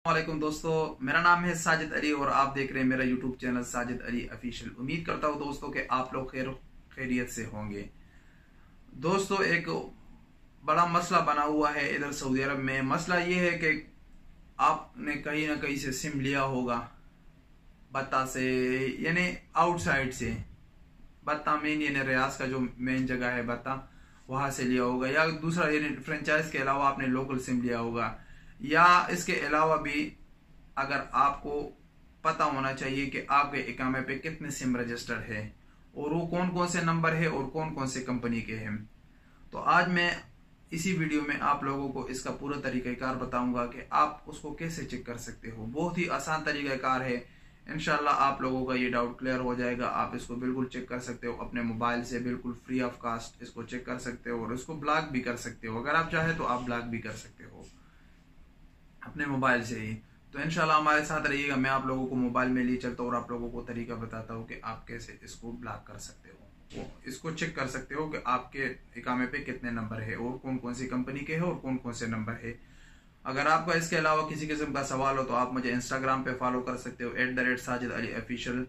वालेकुम दोस्तों, मेरा नाम है साजिद अली और आप देख रहे हैं मेरा YouTube channel Sajid Ali official. उम्मीद करता हूं दोस्तों कि आप लोग खैरियत से होंगे। दोस्तों, एक बड़ा मसला बना हुआ है इधर सऊदी अरब में। मसला ये है कि आपने कहीं ना कहीं से सिम लिया होगा, बत्ता से, यानी आउटसाइड से। बत्ता मेन यानी रियाज का जो मेन जगह है बत्ता, वहां से लिया होगा, या दूसरा यानी फ्रेंचाइज के अलावा आपने लोकल सिम लिया होगा। या इसके अलावा भी अगर आपको पता होना चाहिए कि आपके इकामे पे कितने सिम रजिस्टर है और वो कौन कौन से नंबर है और कौन कौन से कंपनी के हैं। तो आज मैं इसी वीडियो में आप लोगों को इसका पूरा तरीकाकार बताऊंगा कि आप उसको कैसे चेक कर सकते हो। बहुत ही आसान तरीकाकार है, इंशाल्लाह आप लोगों का ये डाउट क्लियर हो जाएगा। आप इसको बिल्कुल चेक कर सकते हो अपने मोबाइल से, बिल्कुल फ्री ऑफ कास्ट इसको चेक कर सकते हो और इसको ब्लॉक भी कर सकते हो। अगर आप चाहे तो आप ब्लॉक भी कर सकते हो अपने मोबाइल से ही। तो इंशाल्लाह हमारे साथ रहिएगा, मैं आप लोगों को मोबाइल में ले चलता हूँ और आप लोगों को तरीका बताता हूँ कि आप कैसे इसको ब्लॉक कर सकते हो। वो इसको चेक कर सकते हो कि आपके इकामे पे कितने नंबर है और कौन कौन सी कंपनी के है और कौन कौन से नंबर है। अगर आपका इसके अलावा किसी किस्म का सवाल हो तो आप मुझे इंस्टाग्राम पे फॉलो कर सकते हो, @साजिद अली ऑफिशियल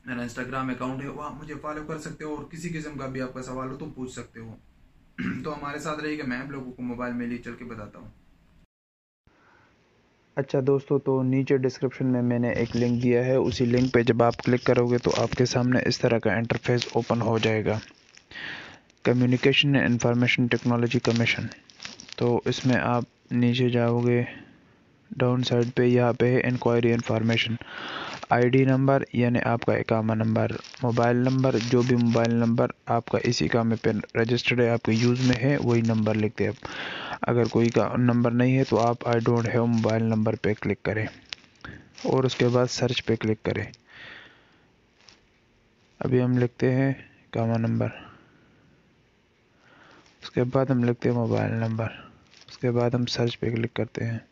मेरा इंस्टाग्राम अकाउंट है, वहाँ मुझे फॉलो कर सकते हो और किसी किस्म का भी आपका सवाल हो तो पूछ सकते हो। तो हमारे साथ रहिएगा, मैं आप लोगों को मोबाइल में ले चल के बताता हूँ। अच्छा दोस्तों, तो नीचे डिस्क्रिप्शन में मैंने एक लिंक दिया है। उसी लिंक पे जब आप क्लिक करोगे तो आपके सामने इस तरह का इंटरफेस ओपन हो जाएगा। Communication and information technology commission. तो इसमें आप नीचे जाओगे, डाउन साइड पे यहाँ पे है इंक्वायरी इंफॉर्मेशन। आईडी नंबर यानी आपका इकामा नंबर, मोबाइल नंबर, जो भी मोबाइल नंबर आपका इस इकामे पे रजिस्टर्ड है, आपके यूज़ में है, वही नंबर लिख दें। अगर कोई का नंबर नहीं है तो आप I don't have mobile number पे क्लिक करें और उसके बाद सर्च पे क्लिक करें। अभी हम लिखते हैं इकामा नंबर, उसके बाद हम लिखते हैं मोबाइल नंबर, उसके बाद हम सर्च पे क्लिक करते हैं।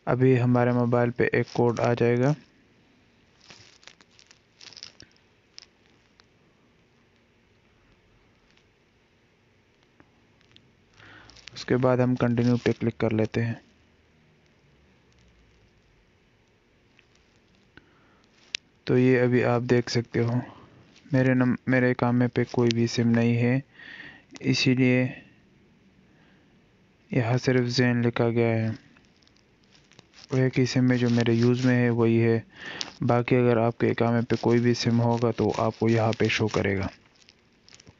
अभी हमारे मोबाइल पे एक कोड आ जाएगा। उसके बाद हम कंटिन्यू पे क्लिक कर लेते हैं। तो ये अभी आप देख सकते हो मेरे इकामे पे कोई भी सिम नहीं है, इसीलिए यहाँ सिर्फ ज़ैन लिखा गया है। एक ही सिम में जो मेरे यूज़ में है वही है। बाकी अगर आपके इकामे पे कोई भी सिम होगा तो आपको यहाँ पे शो करेगा।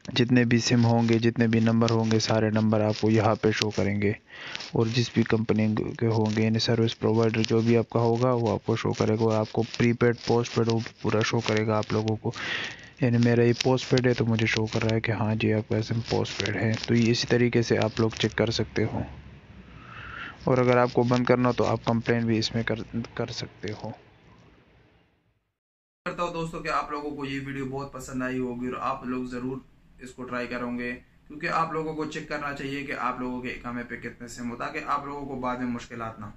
जितने भी सिम होंगे, जितने भी नंबर होंगे, सारे नंबर आपको यहाँ पे शो करेंगे और जिस भी कंपनी के होंगे यानी सर्विस प्रोवाइडर जो भी आपका होगा वो आपको शो करेगा। और आपको प्रीपेड पोस्टपेड वो पूरा शो करेगा आप लोगों को। यानी मेरा ये पोस्टपेड है तो मुझे शो कर रहा है कि हाँ जी आपका सिम पोस्टपेड है। तो ये इसी तरीके से आप लोग चेक कर सकते हो। और अगर आपको बंद करना हो तो आप कंप्लेन भी इसमें कर सकते हो। करता हूँ दोस्तों कि आप लोगों को ये वीडियो बहुत पसंद आई होगी और आप लोग जरूर इसको ट्राई करोगे, क्योंकि आप लोगों को चेक करना चाहिए कि आप लोगों के इकामे पे कितने सिम हो, ताकि आप लोगों को बाद में मुश्किलात ना हो।